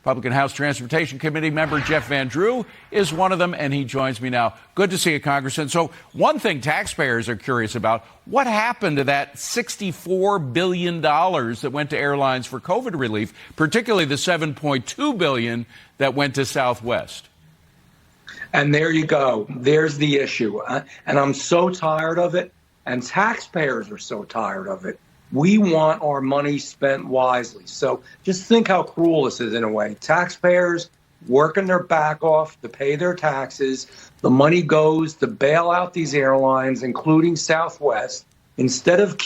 Republican House Transportation Committee member Jeff Van Drew is one of them, and he joins me now. Good to see you, Congressman. So one thing taxpayers are curious about, what happened to that $64 billion that went to airlines for COVID relief, particularly the $7.2 billion that went to Southwest? And there you go. There's the issue. And I'm so tired of it, and taxpayers are so tired of it. We want our money spent wisely. So just think how cruel this is in a way. Taxpayers working their back off to pay their taxes. The money goes to bail out these airlines, including Southwest. Instead of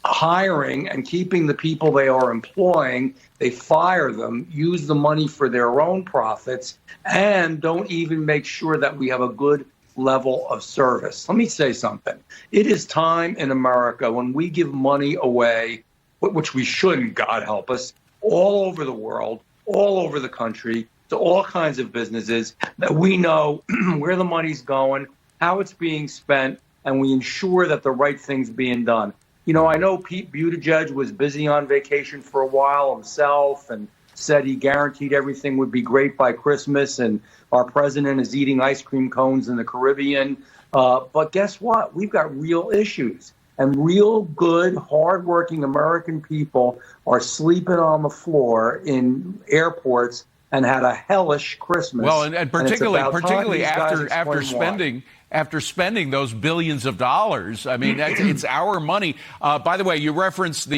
hiring and keeping the people they are employing, they fire them, use the money for their own profits, and don't even make sure that we have a good level of service. Let me say something. It is time in America when we give money away, which we shouldn't, God help us, all over the world, all over the country, to all kinds of businesses, that we know where the money's going, how it's being spent, and we ensure that the right thing's being done. You know, I know Pete Buttigieg was busy on vacation for a while himself and said he guaranteed everything would be great by Christmas, and our president is eating ice cream cones in the Caribbean. But guess what? We've got real issues, and real good, hardworking American people are sleeping on the floor in airports and had a hellish Christmas. Well, and particularly after spending those billions of dollars. I mean, it's our money. By the way, you referenced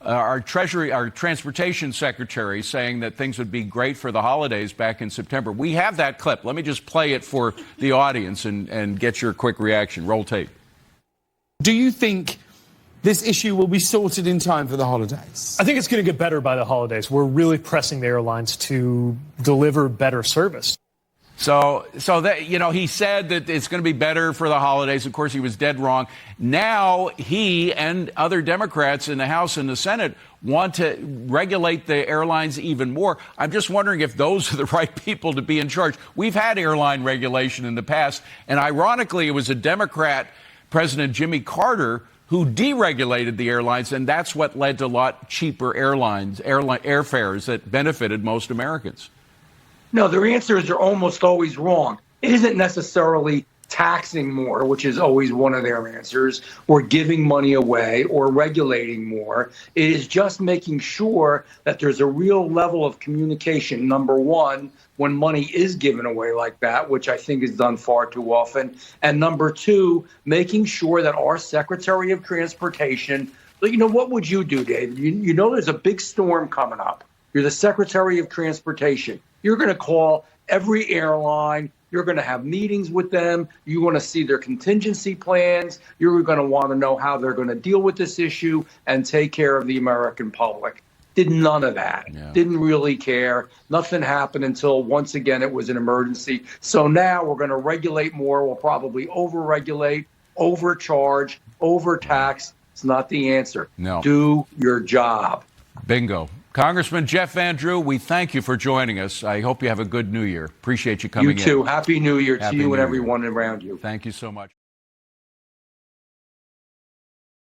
our transportation secretary saying that things would be great for the holidays back in September. We have that clip. Let me just play it for the audience and get your quick reaction. Roll tape. Do you think this issue will be sorted in time for the holidays? I think it's going to get better by the holidays. We're really pressing the airlines to deliver better service. So that, you know, he said that it's going to be better for the holidays. Of course, he was dead wrong. Now he and other Democrats in the House and the Senate want to regulate the airlines even more. I'm just wondering if those are the right people to be in charge. We've had airline regulation in the past, and ironically, it was a Democrat, President Jimmy Carter, who deregulated the airlines, and that's what led to a lot cheaper airfares that benefited most Americans. No, their answers are almost always wrong. It isn't necessarily taxing more, which is always one of their answers, or giving money away, or regulating more. It is just making sure that there's a real level of communication, number one, when money is given away like that, which I think is done far too often. And number two, making sure that our Secretary of Transportation, you know, what would you do, Dave? You know there's a big storm coming up. You're the Secretary of Transportation. You're going to call every airline. You're going to have meetings with them. You want to see their contingency plans. You're going to want to know how they're going to deal with this issue and take care of the American public. Did none of that. Yeah. Didn't really care. Nothing happened until, once again, it was an emergency. So now we're going to regulate more. We'll probably over-regulate, overcharge, overtax. It's not the answer. No. Do your job. Bingo. Congressman Jeff Van Drew, we thank you for joining us. I hope you have a good New Year. Appreciate you coming in. You too. Happy New Year to you and everyone around you. Thank you so much.